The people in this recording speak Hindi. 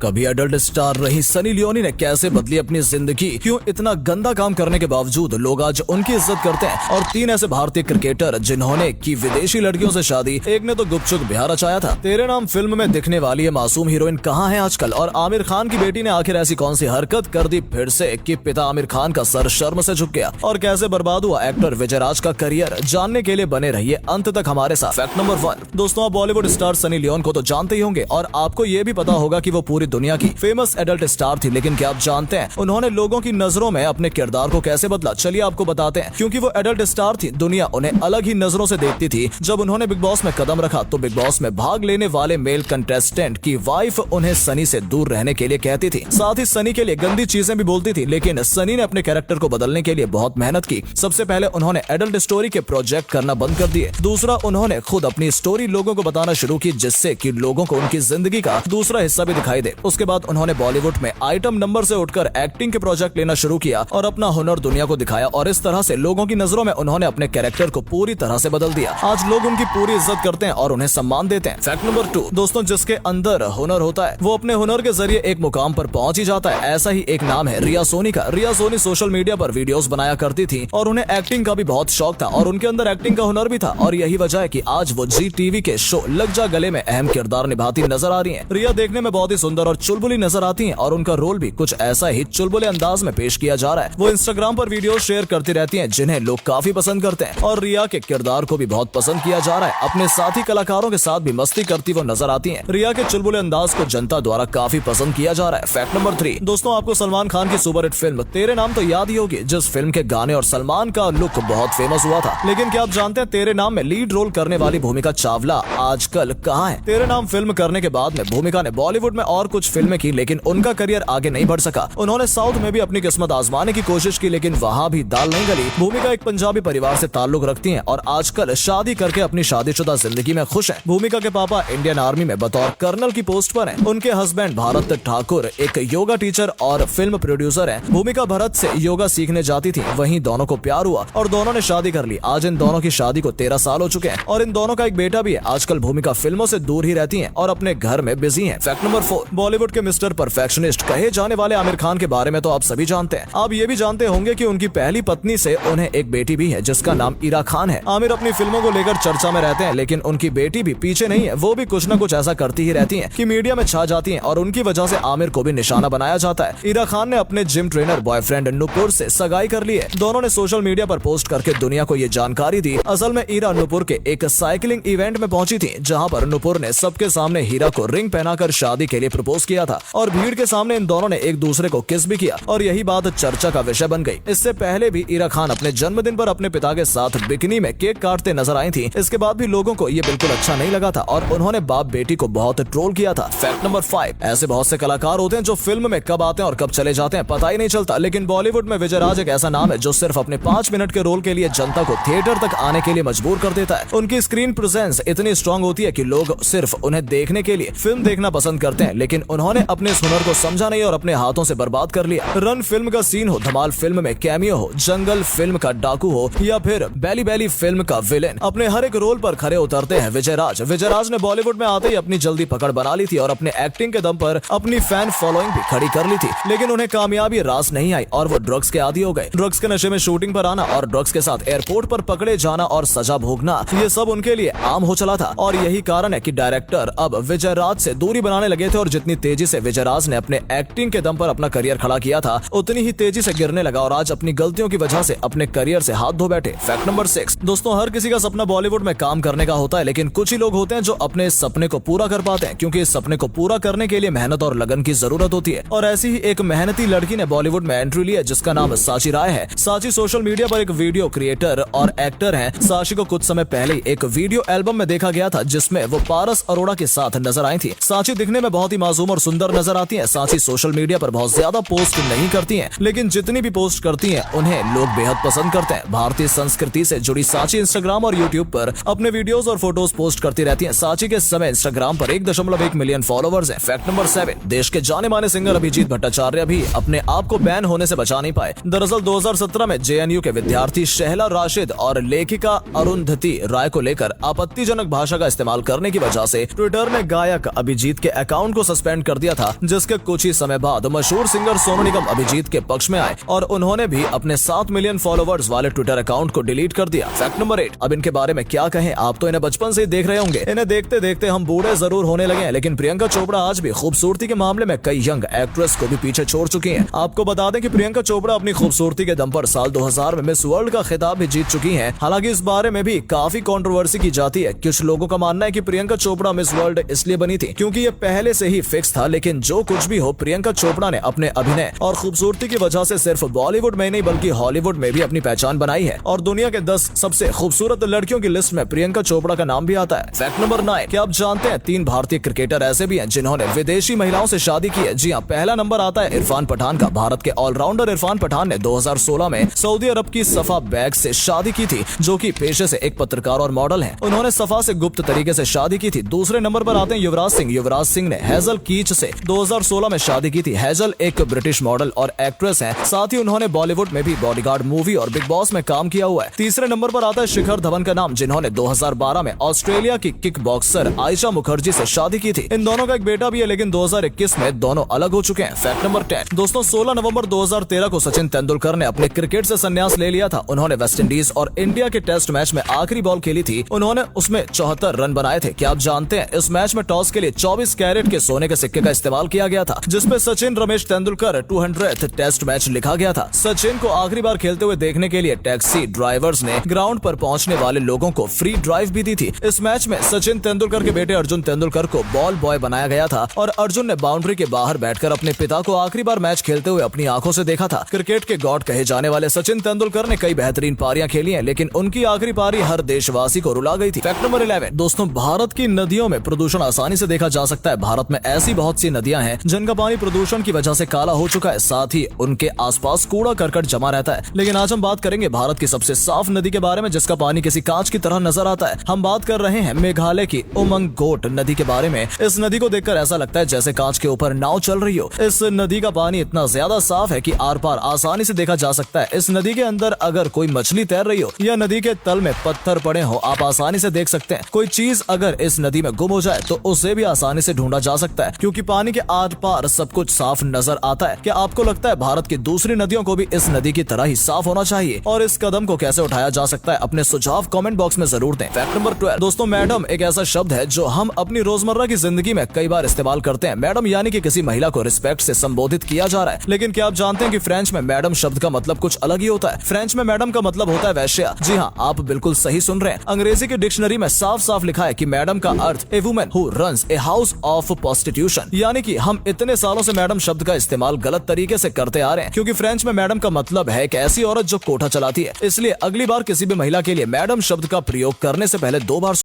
कभी एडल्ट स्टार रही सनी लियोनी ने कैसे बदली अपनी जिंदगी, क्यों इतना गंदा काम करने के बावजूद लोग आज उनकी इज्जत करते हैं, और 3 ऐसे भारतीय क्रिकेटर जिन्होंने की विदेशी लड़कियों से शादी, एक ने तो गुपचुप बिहार रचाया था। तेरे नाम फिल्म में दिखने वाली ये मासूम हीरोइन कहाँ है आजकल, और आमिर खान की बेटी ने आखिर ऐसी कौन सी हरकत कर दी फिर से कि पिता आमिर खान का सर शर्म से झुक गया, और कैसे बर्बाद हुआ एक्टर विजय राज का करियर, जानने के लिए बने रहिए अंत तक हमारे साथ। फैक्ट नंबर 1 दोस्तों, आप बॉलीवुड स्टार सनी लियोन को तो जानते ही होंगे और आपको ये भी पता होगा कि वो पूरी दुनिया की फेमस एडल्ट स्टार थी, लेकिन क्या आप जानते हैं उन्होंने लोगों की नजरों में अपने किरदार को कैसे बदला? चलिए आपको बताते हैं। क्योंकि वो एडल्ट स्टार थी, दुनिया उन्हें अलग ही नजरों से देखती थी। जब उन्होंने बिग बॉस में कदम रखा तो बिग बॉस में भाग लेने वाले मेल कंटेस्टेंट की वाइफ उन्हें सनी से दूर रहने के लिए कहती थी, साथ ही सनी के लिए गंदी चीजें भी बोलती थी। लेकिन सनी ने अपने कैरेक्टर को बदलने के लिए बहुत मेहनत की। सबसे पहले उन्होंने एडल्ट स्टोरी के प्रोजेक्ट करना बंद कर दिए। दूसरा, उन्होंने खुद अपनी स्टोरी लोगों को बताना शुरू की, जिससे कि लोगों को उनकी जिंदगी का दूसरा हिस्सा भी दिखाई दे। उसके बाद उन्होंने बॉलीवुड में आइटम नंबर से उठकर एक्टिंग के प्रोजेक्ट लेना शुरू किया और अपना हुनर दुनिया को दिखाया, और इस तरह से लोगों की नजरों में उन्होंने अपने कैरेक्टर को पूरी तरह से बदल दिया। आज लोग उनकी पूरी इज्जत करते हैं और उन्हें सम्मान देते हैं। फैक्ट नंबर 2 दोस्तों, जिसके अंदर हुनर होता है वो अपने हुनर के जरिए एक मुकाम पर पहुंच ही जाता है। ऐसा ही एक नाम है रिया सोनी का। रिया सोनी सोशल मीडिया पर वीडियोस बनाया करती थी और उन्हें एक्टिंग का भी बहुत शौक था, और उनके अंदर एक्टिंग का हुनर भी था, और यही वजह है कि आज वो जी टीवी के शो लग जा गले में अहम किरदार निभाती नजर आ रही हैं। रिया देखने में बहुत ही सुंदर और चुलबुली नजर आती हैं, और उनका रोल भी कुछ ऐसा ही चुलबुले अंदाज में पेश किया जा रहा है। वो इंस्टाग्राम पर वीडियो शेयर करती रहती हैं जिन्हें लोग काफी पसंद करते हैं, और रिया के किरदार को भी बहुत पसंद किया जा रहा है। अपने साथी कलाकारों के साथ भी मस्ती करती वो नजर आती हैं। रिया के चुलबुले अंदाज को जनता द्वारा काफी पसंद किया जा रहा है। फैक्ट नंबर 3 दोस्तों, आपको सलमान खान की सुपरहिट फिल्म तेरे नाम तो याद ही होगी, जिस फिल्म के गाने और सलमान का लुक बहुत फेमस हुआ था। लेकिन क्या आप जानते हैं तेरे नाम में लीड रोल करने वाली भूमिका चावला आजकल कहाँ है? तेरे नाम फिल्म करने के बाद में भूमिका ने बॉलीवुड में और कुछ फिल्में की, लेकिन उनका करियर आगे नहीं बढ़ सका। उन्होंने साउथ में भी अपनी किस्मत आजमाने की कोशिश की, लेकिन वहाँ भी दाल नहीं गली। भूमिका एक पंजाबी परिवार से ताल्लुक रखती हैं और आजकल शादी करके अपनी शादीशुदा जिंदगी में खुश हैं। भूमिका के पापा इंडियन आर्मी में बतौर कर्नल की पोस्ट पर हैं। उनके हस्बैंड भारत ठाकुर एक योगा टीचर और फिल्म प्रोड्यूसर हैं। भूमिका भरत से योगा सीखने जाती थी, वहीं दोनों को प्यार हुआ और दोनों ने शादी कर ली। आज इन दोनों की शादी को 13 साल हो चुके हैं और इन दोनों का एक बेटा भी है। आजकल भूमिका फिल्मों से दूर ही रहती हैं और अपने घर में बिजी हैं। फैक्ट नंबर 4 बॉलीवुड के मिस्टर परफेक्शनिस्ट कहे जाने वाले आमिर खान के बारे में तो आप सभी जानते हैं। आप ये भी जानते होंगे कि उनकी पहली पत्नी से उन्हें एक बेटी भी है जिसका नाम इरा खान है। आमिर अपनी फिल्मों को लेकर चर्चा में रहते हैं, लेकिन उनकी बेटी भी पीछे नहीं है। वो भी कुछ न कुछ ऐसा करती ही रहती है कि मीडिया में छा जाती है, और उनकी वजह से आमिर को भी निशाना बनाया जाता है। इरा खान ने अपने जिम ट्रेनर बॉयफ्रेंड नुपुर से सगाई कर ली है। दोनों ने सोशल मीडिया पर पोस्ट करके दुनिया को ये जानकारी दी। असल में इरा नुपुर के एक साइकिलिंग इवेंट में पहुंची थी, जहां पर नुपुर ने सबके सामने हीरा को रिंग पहनाकर शादी के लिए प्रपोज किया था, और भीड़ के सामने इन दोनों ने एक दूसरे को किस भी किया, और यही बात चर्चा का विषय बन गई। इससे पहले भी इरा खान अपने जन्मदिन पर अपने पिता के साथ बिकिनी में केक काटते नजर आई थी। इसके बाद भी लोगों को ये बिल्कुल अच्छा नहीं लगा था और उन्होंने बाप बेटी को बहुत ट्रोल किया था। फैक्ट नंबर 5 ऐसे बहुत से कलाकार होते हैं जो फिल्म में कब आते हैं और कब चले जाते हैं पता ही नहीं चलता, लेकिन बॉलीवुड में विजय राज एक ऐसा नाम है जो सिर्फ अपने 5 मिनट के रोल के लिए जनता को थिएटर तक आने के लिए मजबूर कर देता है। उनकी स्क्रीन प्रेजेंस इतनी स्ट्रांग होती है कि लोग सिर्फ उन्हें देखने के लिए फिल्म देखना पसंद करते हैं, लेकिन उन्होंने अपने इस हुनर को समझा नहीं और अपने हाथों से बर्बाद कर लिया। रन फिल्म का सीन हो, धमाल फिल्म में कैमियो हो, जंगल फिल्म का डाकू हो, या फिर बैली बैली फिल्म का विलेन, अपने हर एक रोल पर खरे उतरते हैं विजय राज। विजय राज ने बॉलीवुड में आते ही अपनी जल्दी पकड़ बना ली थी और अपने एक्टिंग के दम पर अपनी फैन फॉलोइंग भी खड़ी कर ली थी, लेकिन उन्हें कामयाबी रास नहीं आई और वो ड्रग्स के आदी हो गए। ड्रग्स के नशे में शूटिंग पर आना और ड्रग्स के साथ एयरपोर्ट पर पकड़े जाना और सजा भोगना, ये सब उनके लिए आम हो चला था, और यही कारण है कि डायरेक्टर अब विजय राज से दूरी बनाने लगे थे। और जितनी तेजी से विजय राज ने अपने एक्टिंग के दम पर अपना करियर खड़ा किया था, उतनी ही तेजी से गिरने लगा और आज अपनी गलतियों की वजह से अपने करियर से हाथ धो बैठे। फैक्ट नंबर 6 दोस्तों, हर किसी का सपना बॉलीवुड में काम करने का होता है, लेकिन कुछ ही लोग होते हैं जो अपने इस सपने को पूरा कर पाते हैं, क्योंकि इस सपने को पूरा करने के लिए मेहनत और लगन की जरूरत होती है। और ऐसी ही एक मेहनती लड़की ने बॉलीवुड में एंट्री ली है, जिसका नाम साची राय है। साची सोशल मीडिया पर एक वीडियो क्रिएटर और एक्टर है। साची को कुछ समय पहले एक वीडियो एल्बम में देखा गया था, जिसमें वो पारस अरोड़ा के साथ नजर आई थी। साची दिखने में बहुत ही मासूम और सुंदर नजर आती है। साची सोशल मीडिया पर बहुत ज्यादा पोस्ट नहीं करती हैं, लेकिन जितनी भी पोस्ट करती हैं उन्हें लोग बेहद पसंद करते हैं। भारतीय संस्कृति से जुड़ी साची इंस्टाग्राम और यूट्यूब पर अपने वीडियोस और फोटोज पोस्ट करती रहती हैं। साची के समय इंस्टाग्राम पर 1.1 मिलियन फॉलोवर्स हैं। फैक्ट नंबर 7 देश के जाने माने सिंगर अभिजीत भट्टाचार्य भी अपने आप को बैन होने से बचा नहीं पाए। दरअसल 2017 में जेएनयू के विद्यार्थी शहला राशिद और लेखिका अरुंधति राय को लेकर आपत्तिजनक भाषा का इस्तेमाल करने की वजह से ट्विटर ने गायक अभिजीत के अकाउंट को सस्पेंड सस्पेंड कर दिया था, जिसके कुछ ही समय बाद मशहूर सिंगर सोनू निगम अभिजीत के पक्ष में आए और उन्होंने भी अपने 7 मिलियन फॉलोवर्स वाले ट्विटर अकाउंट को डिलीट कर दिया। फैक्ट नंबर 8, अब इनके बारे में क्या कहें, आप तो इन्हें बचपन से ही देख रहे होंगे। इन्हें देखते देखते हम बूढ़े जरूर होने लगे हैं, लेकिन प्रियंका चोपड़ा आज भी खूबसूरती के मामले में कई यंग एक्ट्रेस को भी पीछे छोड़ चुकी हैं। आपको बता दें कि प्रियंका चोपड़ा अपनी खूबसूरती के दम पर साल 2000 में मिस वर्ल्ड का खिताब भी जीत चुकी हैं। हालांकि इस बारे में भी काफी कंट्रोवर्सी की जाती है। कुछ लोगों का मानना है कि प्रियंका चोपड़ा मिस वर्ल्ड इसलिए बनी थी क्योंकि ये पहले से ही फिक्स था, लेकिन जो कुछ भी हो, प्रियंका चोपड़ा ने अपने अभिनय और खूबसूरती की वजह से सिर्फ बॉलीवुड में नहीं बल्कि हॉलीवुड में भी अपनी पहचान बनाई है और दुनिया के 10 सबसे खूबसूरत लड़कियों की लिस्ट में प्रियंका चोपड़ा का नाम भी आता है। फैक्ट नंबर 9, क्या आप जानते हैं 3 भारतीय क्रिकेटर ऐसे भी हैं जिन्होंने विदेशी महिलाओं से शादी की है? जी हाँ, पहला नंबर आता है इरफान पठान का। भारत के ऑलराउंडर इरफान पठान ने 2016 में सऊदी अरब की सफा बैग से शादी की थी, जो कि पेशे से एक पत्रकार और मॉडल हैं। उन्होंने सफा से गुप्त तरीके से शादी की थी। दूसरे नंबर पर आते हैं युवराज सिंह। युवराज सिंह ने हेजल कीच से 2016 में शादी की थी। हेजल एक ब्रिटिश मॉडल और एक्ट्रेस हैं, साथ ही उन्होंने बॉलीवुड में भी बॉडीगार्ड मूवी और बिग बॉस में काम किया हुआ है। तीसरे नंबर पर आता है शिखर धवन का नाम, जिन्होंने 2012 में ऑस्ट्रेलिया की किक बॉक्सर आयशा मुखर्जी से शादी की थी। इन दोनों का एक बेटा भी है, लेकिन 2021 में दोनों अलग हो चुके हैं। फैक्ट नंबर 10, दोस्तों 16 नवंबर 2013 को सचिन तेंदुलकर ने अपने क्रिकेट से संन्यास ले लिया था। उन्होंने वेस्टइंडीज और इंडिया के टेस्ट मैच में आखिरी बॉल खेली थी। उन्होंने उसमें 74 रन बनाए थे। क्या आप जानते हैं इस मैच में टॉस के लिए 24 कैरेट के सोने के सिक्के का इस्तेमाल किया गया था, जिसपे Sachin Ramesh Tendulkar 200th test match लिखा गया था। सचिन को आखिरी बार खेलते हुए देखने के लिए टैक्सी ड्राइवर्स ने ग्राउंड पर पहुंचने वाले लोगों को फ्री ड्राइव भी दी थी। इस मैच में सचिन तेंदुलकर के बेटे अर्जुन तेंदुलकर को बॉल बॉय बनाया गया था और अर्जुन ने बाउंड्री के बाहर बैठकर अपने पिता को आखिरी बार मैच खेलते हुए अपनी आंखों से देखा था। क्रिकेट के गॉड कहे जाने वाले सचिन तेंदुलकर ने कई बेहतरीन पारियां खेली हैं, लेकिन उनकी आखिरी पारी हर देशवासी को रुला गई थी। फैक्ट नंबर 11, दोस्तों भारत की नदियों में प्रदूषण आसानी से देखा जा सकता है। भारत में ऐसी बहुत सी नदियां हैं जिनका पानी प्रदूषण की वजह से काला हो चुका है, साथ ही उनके आसपास कूड़ा करकट जमा रहता है। लेकिन आज हम बात करेंगे भारत की सबसे साफ नदी के बारे में, जिसका पानी किसी कांच की तरह नजर आता है। हम बात कर रहे हैं मेघालय की उमंग गोट नदी के बारे में। इस नदी को देखकर ऐसा लगता है जैसे कांच के ऊपर नाव चल रही हो। इस नदी का पानी इतना ज्यादा साफ है कि आर पार आसानी से देखा जा सकता है। इस नदी के अंदर अगर कोई मछली तैर रही हो या नदी के तल में पत्थर पड़े हो, आप आसानी से देख सकते हैं। कोई चीज अगर इस नदी में गुम हो जाए तो उसे भी आसानी से ढूंढा जा सकता है, क्योंकि पानी के आर पार सब कुछ साफ नजर आता है। क्या आपको लगता है भारत की दूसरी नदियों को भी इस नदी की तरह ही साफ होना चाहिए? और इस कदम को कैसे उठाया जा सकता है, अपने सुझाव कमेंट बॉक्स में जरूर दें। फैक्ट नंबर 12, दोस्तों मैडम एक ऐसा शब्द है जो हम अपनी रोजमर्रा की जिंदगी में कई बार इस्तेमाल करते हैं। मैडम यानी कि किसी महिला को रिस्पेक्ट से संबोधित किया जा रहा है, लेकिन क्या आप जानते हैं कि फ्रेंच में मैडम शब्द का मतलब कुछ अलग ही होता है। फ्रेंच में मैडम का मतलब होता है वैश्या। जी हाँ, आप बिल्कुल सही सुन रहे हैं। अंग्रेजी की डिक्शनरी में साफ साफ लिखा है कि मैडम का अर्थ a woman who runs a house of prostitution, यानी कि हम इतने सालों से मैडम शब्द का इस्तेमाल गलत तरीके से करते आ रहे हैं, क्योंकि फ्रेंच में मैडम का मतलब है एक ऐसी औरत जो कोठा चलाती है। इसलिए अगली बार किसी भी महिला के लिए मैडम शब्द का प्रयोग करने से पहले 2 बार